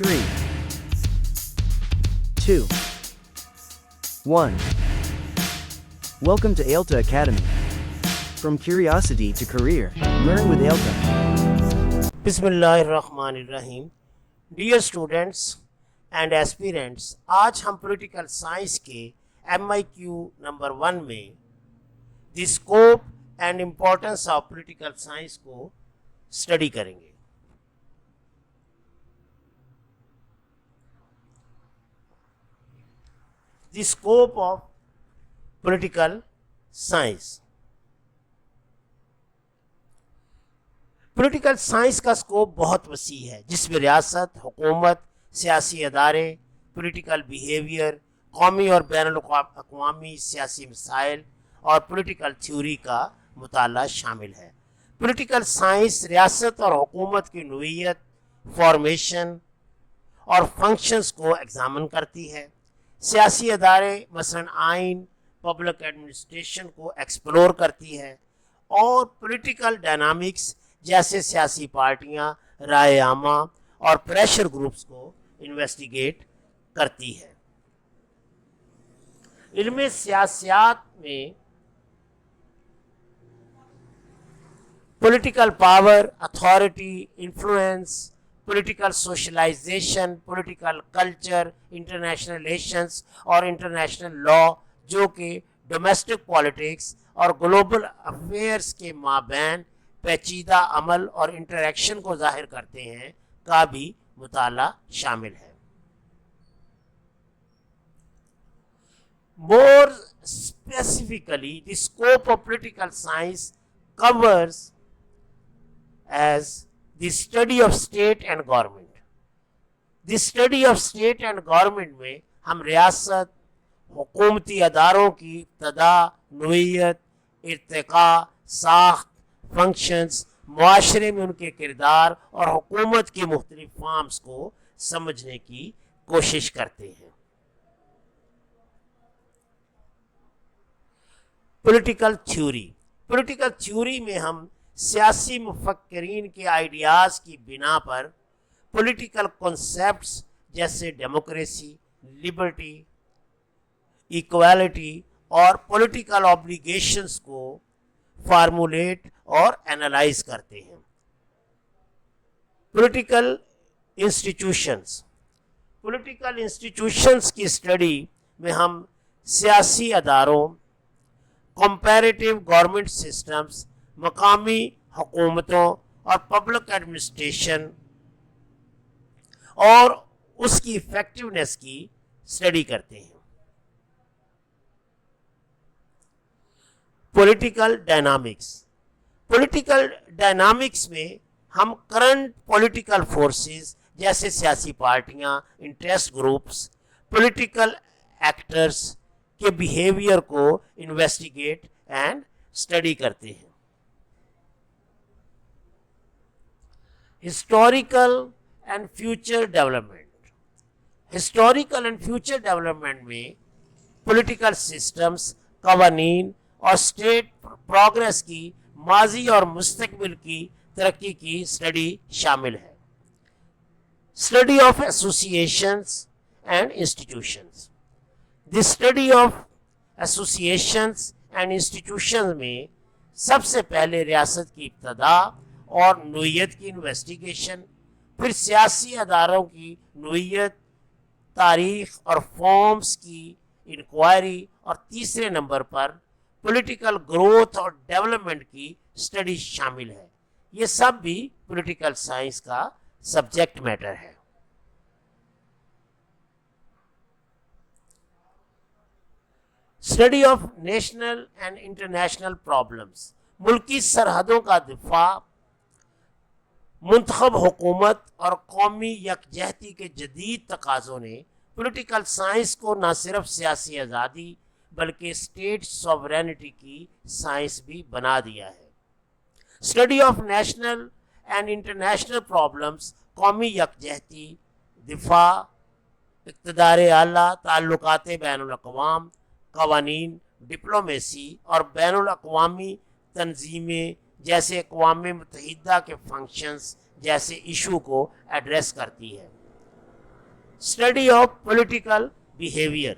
3, 2, 1. Welcome to AILTA Academy. From curiosity to career, learn with AILTA. बिस्मिल्लाहिर्रहमानिर्रहीम. Dear students and aspirants, आज हम political science के MIQ number 1 में the scope and importance of political science को study करेंगे. The scope of political science. Political science का scope बहुत वसी है, जिसमें रियासत, हुकूमत, सियासी अदारे, पॉलिटिकल बिहेवियर, कौमी और बैनुल-अक़वामी सियासी मसाइल और पॉलिटिकल थ्योरी का मुताला शामिल है. पॉलिटिकल साइंस रियासत और हुकूमत की नोयत, फॉर्मेशन और फंक्शंस को एग्जामिन करती है. सियासी अदारे मसलन आइन, पब्लिक एडमिनिस्ट्रेशन को एक्सप्लोर करती है और पॉलिटिकल डायनामिक्स जैसे सियासी पार्टियां, राय आमा और प्रेशर ग्रुप्स को इन्वेस्टिगेट करती है. इल्म सियासत में political power, authority, influence, political socialisation, political culture, international relations और इंटरनेशनल लॉ, जो कि डोमेस्टिक पॉलिटिक्स और ग्लोबल अफेयर्स के माबैन पेचीदा अमल और इंटरेक्शन को जाहिर करते हैं, का भी मुताला शामिल है. More specifically, the scope of political science covers as the study of state and government. The study of state and government में हम रियासत, हुकूमती अदारों की इब्तदा, नोयत, इर्तिका, साख्त, फंक्शंस, मुआशरे में उनके किरदार और हुकूमत की मुख्तलिफ फॉर्म्स को समझने की कोशिश करते हैं. Political theory. पॉलिटिकल थ्योरी में हम सियासी मुफक्किरीन के आइडियाज़ की बिना पर पॉलिटिकल कॉन्सेप्ट्स जैसे डेमोक्रेसी, लिबर्टी, इक्वालिटी और पॉलिटिकल ऑब्लिगेशंस को फार्मूलेट और एनालाइज करते हैं. Political institutions. पॉलिटिकल इंस्टीट्यूशंस की स्टडी में हम सियासी अदारों, कंपैरेटिव गवर्नमेंट सिस्टम्स, मकामी हुकूमतों और पब्लिक एडमिनिस्ट्रेशन और उसकी इफेक्टिवनेस की स्टडी करते हैं. Political dynamics. पॉलिटिकल डायनामिक्स में हम करंट पॉलिटिकल फोर्सेस जैसे सियासी पार्टियां, इंटरेस्ट ग्रुप्स, पॉलिटिकल एक्टर्स के बिहेवियर को इन्वेस्टिगेट एंड स्टडी करते हैं. Historical and future development. Historical and future development में पॉलिटिकल सिस्टम्स, कवानीन और स्टेट प्रोग्रेस की माजी और मुस्तकबिल की तरक्की की स्टडी शामिल है. Study of associations and institutions. The study of associations and institutions में सबसे पहले रियासत की इब्तदा और नोयत की इन्वेस्टिगेशन, फिर सियासी अदारों की नोयत, तारीख और फॉर्म्स की इंक्वायरी और तीसरे नंबर पर पॉलिटिकल ग्रोथ और डेवलपमेंट की स्टडी शामिल है. ये सब भी पॉलिटिकल साइंस का सब्जेक्ट मैटर है. Study of national and international problems. मुल्की सरहदों का दिफा, मुंतखब हुकूमत और कौमी यकजहती के जदीद तकाज़ों ने पॉलिटिकल साइंस को न सिर्फ सियासी आज़ादी बल्कि स्टेट सॉवरेनिटी की साइंस भी बना दिया है. Study of national and international problems कौमी यकजहती, दिफा, इक़्तिदार आला, ताल्लुकात बैनुल-अक़वाम, कवानीन, डिप्लोमेसी और बैनुल-अक़वामी तंजीमें जैसे अक़वाम मुत्तहिदा के फंक्शंस जैसे इशू को एड्रेस करती है. Study of political behaviour.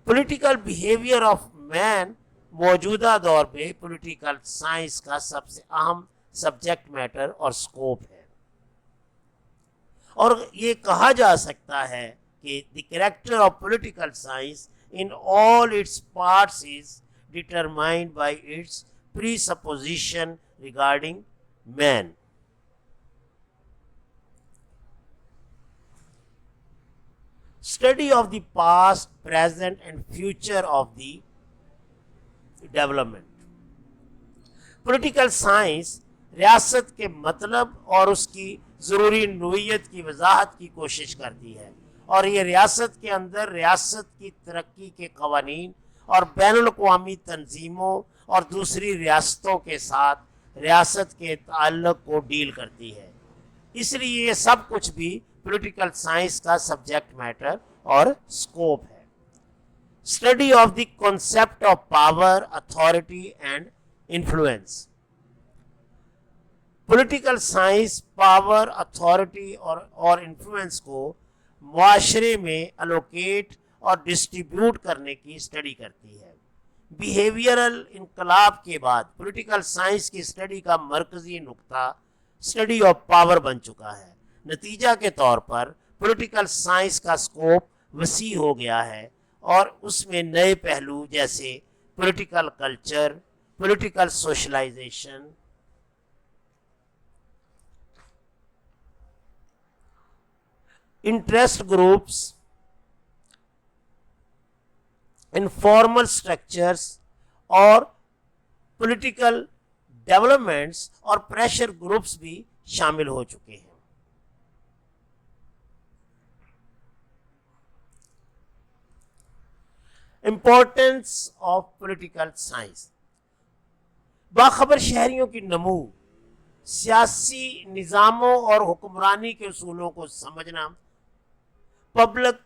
Political behaviour of man موجودہ دور پہ پولیٹیکل سائنس کا سب سے اہم سبجیکٹ میٹر اور اسکوپ ہے. اور یہ کہا جا سکتا ہے کہ the character of political science in all its parts is determined by its presupposition regarding man. Study of the past, present and future of the development. Political science ریاست کے مطلب اور اس کی ضروری نوعیت کی وضاحت کی کوشش کرتی ہے، اور یہ ریاست کے اندر ریاست کی ترقی کے قوانین اور بین الاقوامی تنظیموں اور دوسری ریاستوں کے ساتھ ریاست کے تعلق کو ڈیل کرتی ہے. اس لیے یہ سب کچھ بھی پولیٹیکل سائنس کا سبجیکٹ میٹر اور اسکوپ ہے. Study of the concept of power, authority and influence. Political science power, authority اور انفلوئنس کو معاشرے میں الوکیٹ اور ڈسٹریبیوٹ کرنے کی اسٹڈی کرتی ہے. بیہیویئرل انقلاب کے بعد پولیٹیکل سائنس کی اسٹڈی کا مرکزی نقطہ اسٹڈی آف پاور بن چکا ہے. نتیجہ کے طور پر پولیٹیکل سائنس کا اسکوپ وسیع ہو گیا ہے اور اس میں نئے پہلو جیسے political culture, political socialisation, interest groups, informal structures اور پولیٹیکل ڈیولپمنٹس اور پریشر گروپس بھی شامل ہو چکے ہیں. Importance of political science. باخبر شہریوں کی نمو، سیاسی نظاموں اور حکمرانی کے اصولوں کو سمجھنا، پبلک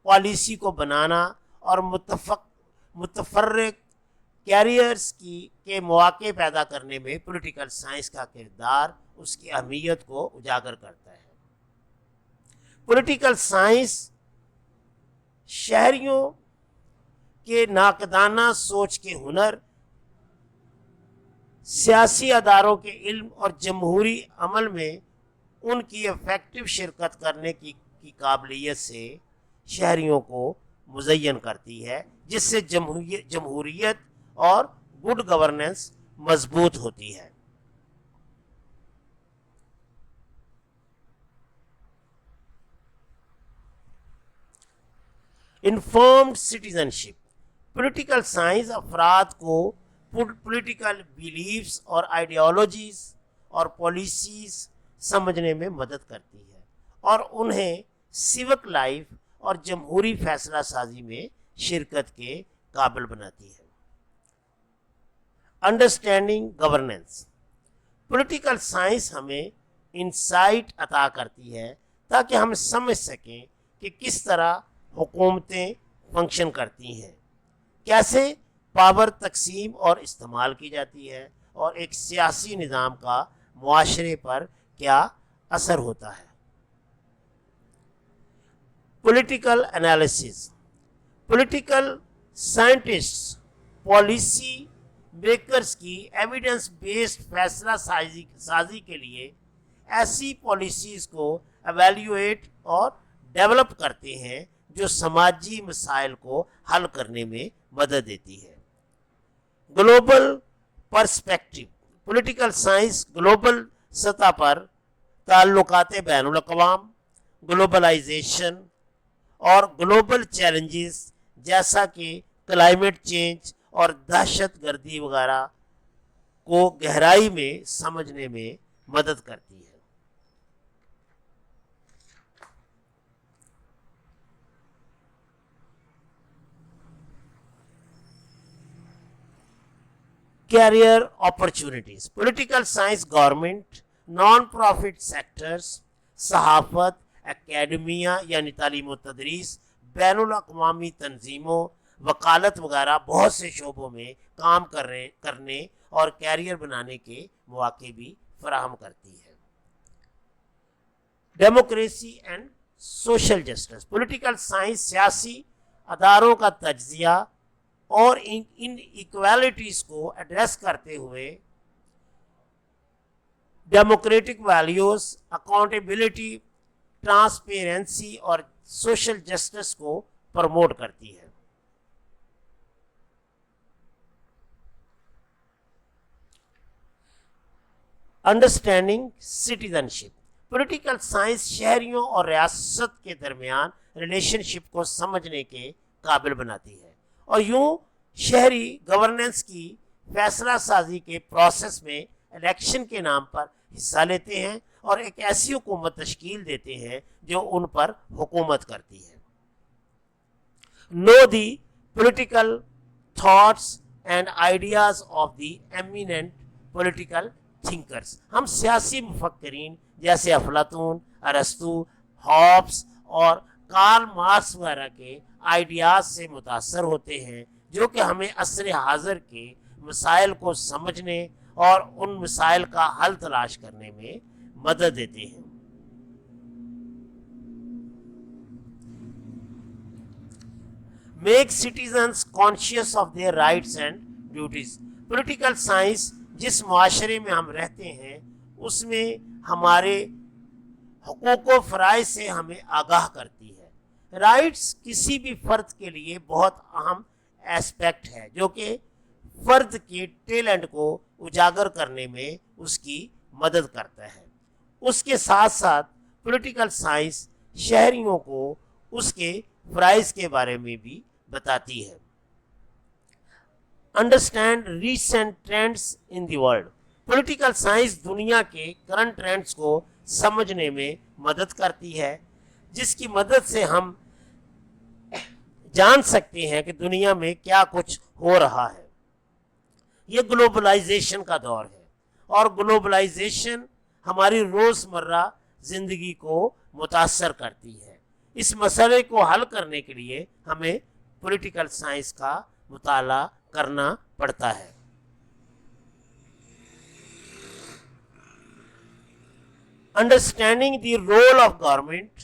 پالیسی کو بنانا اور متفرق کیریئرز کے مواقع پیدا کرنے میں پولیٹیکل سائنس کا کردار اس کی اہمیت کو اجاگر کرتا ہے. پولیٹیکل سائنس شہریوں کے ناقدانہ سوچ کے ہنر، سیاسی اداروں کے علم اور جمہوری عمل میں ان کی افیکٹو شرکت کرنے کی قابلیت سے شہریوں کو مزین کرتی ہے، جس سے جمہوریت اور گڈ گورننس مضبوط ہوتی ہے. Informed citizenship. پولیٹیکل سائنس افراد کو پولیٹیکل بیلیفز اور آئیڈیالوجیز اور پالیسیز سمجھنے میں مدد کرتی ہے اور انہیں سیوک لائف اور جمہوری فیصلہ سازی میں شرکت کے قابل بناتی ہے. Understanding governance. پولیٹیکل سائنس ہمیں انسائٹ عطا کرتی ہے تاکہ ہم سمجھ سکیں کہ کس طرح حکومتیں فنکشن کرتی ہیں، کیسے پاور تقسیم اور استعمال کی جاتی ہے، اور ایک سیاسی نظام کا معاشرے پر کیا اثر ہوتا ہے. Political analysis. Political scientist policy makers کی ایویڈنس بیسڈ فیصلہ سازی کے لیے ایسی پالیسیز کو ایویلیویٹ اور ڈیولپ کرتے ہیں جو سماجی مسائل کو حل کرنے میں مدد دیتی ہے. Global perspective. Political science global سطح پر تعلقات بین الاقوام، گلوبلائزیشن اور گلوبل چیلنجز جیسا کہ کلائمیٹ چینج اور دہشت گردی وغیرہ کو گہرائی میں سمجھنے میں مدد کرتی ہے. Career opportunities. Political science government, non profit sectors, صحافت، اکیڈمیا یعنی تعلیم و تدریس، بین الاقوامی تنظیموں، وکالت وغیرہ بہت سے شعبوں میں کام کرنے اور کیریئر بنانے کے مواقع بھی فراہم کرتی ہے. Democracy and social justice. Political science सियासी अदारों का तज्जिया और इन इक्वालिटीज को एड्रेस करते हुए डेमोक्रेटिक वैल्यूज, अकाउंटेबिलिटी, ट्रांसपेरेंसी और सोशल जस्टिस को प्रमोट करती है। Understanding citizenship. पॉलिटिकल साइंस शहरियों और रियासत के दरमियान रिलेशनशिप को समझने के काबिल बनाती है और यूं शहरी गवर्नेंस की फैसला साजी के प्रोसेस में इलेक्शन के नाम पर हिस्सा लेते हैं और एक ऐसी हुकूमत तश्कील देते हैं जो उन पर हुकूमत करती है। Know the political thoughts and ideas of the eminent political thinkers. हम सियासी मुफक्करीन जैसे अफलातून, अरस्तू, हॉब्स और कार्ल मार्क्स वगैरह के आइडियाज से मुतासर होते हैं जो कि हमें असर हाजिर के मसाइल को समझने और उन मसाइल का हल तलाश करने में मदद देते हैं। Make citizens conscious of their rights and duties. Political science जिस मुआशरे में हम रहते हैं उसमें हमारे हुकूक व फ़राइज़ से हमें आगाह करती है। राइट्स किसी भी फ़र्द के लिए बहुत अहम एस्पेक्ट है जो कि फ़र्द के टैलेंट को उजागर करने में उसकी मदद करता है। उसके साथ साथ पॉलिटिकल साइंस शहरियों को उसके फ़राइज़ के बारे में भी बताती है। Understand recent trends in the world. Political science दुनिया के करंट ट्रेंड्स को समझने में मदद करती है जिसकी मदद से हम जान सकते हैं कि दुनिया में क्या कुछ हो रहा है। ये ग्लोबलाइजेशन का दौर है और ग्लोबलाइजेशन हमारी रोज़मर्रा ज़िंदगी को मुतासर करती है। इस मसले को हल करने के लिए हमें पॉलिटिकल साइंस का मुताला करना पड़ता है। Understanding the role of government.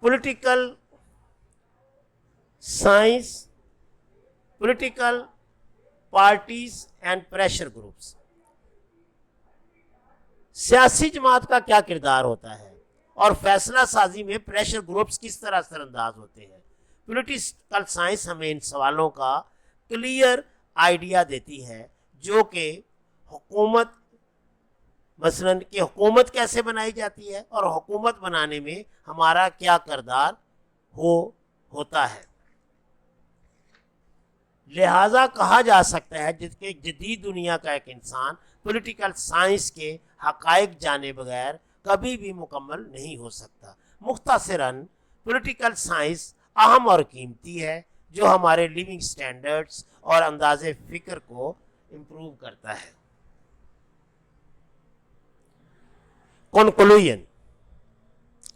Political science, political parties and pressure groups. सियासी जमात का क्या किरदार होता है और फैसला साजी में प्रेशर ग्रुप्स किस तरह असरअंदाज होते हैं। पॉलिटिकल साइंस हमें इन सवालों का क्लियर आइडिया देती है जो कि हुकूमत मसलन कि हुकूमत कैसे बनाई जाती है और हुकूमत बनाने में हमारा क्या किरदार होता है। लिहाजा कहा जा सकता है जिसके जदीद दुनिया का एक इंसान पॉलिटिकल साइंस के हकायक जाने बगैर कभी भी मुकम्मल नहीं हो सकता। मुख्तसरन पॉलिटिकल साइंस अहम और कीमती है जो हमारे लिविंग स्टैंडर्ड्स और अंदाज़े फ़िक्र को इम्प्रूव करता है। Conclusion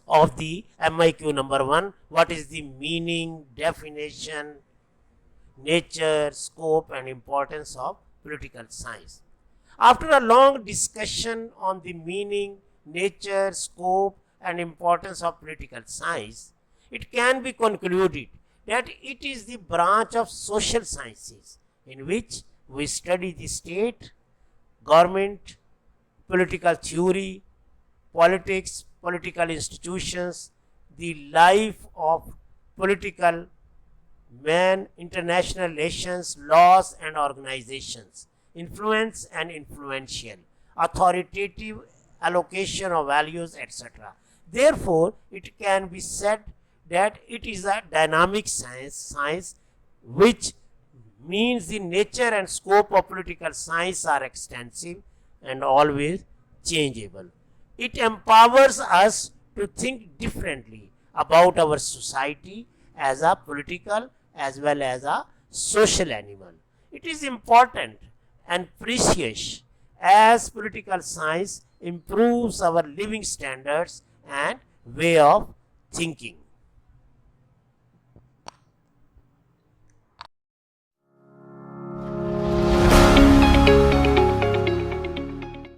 of the MIQ number 1. What is the meaning, definition, nature, scope and importance of political science? After a long discussion on the meaning, nature, scope and importance of political science, it can be concluded that it is the branch of social sciences in which we study the state, government, political theory, politics, political institutions, the life of political men, international relations, laws and organizations, influence and influential, authoritative allocation of values, etc. Therefore, it can be said that it is a dynamic science which means the nature and scope of political science are extensive and always changeable. It empowers us to think differently about our society as a political as well as a social animal. It is important and precious as political science improves our living standards and way of thinking.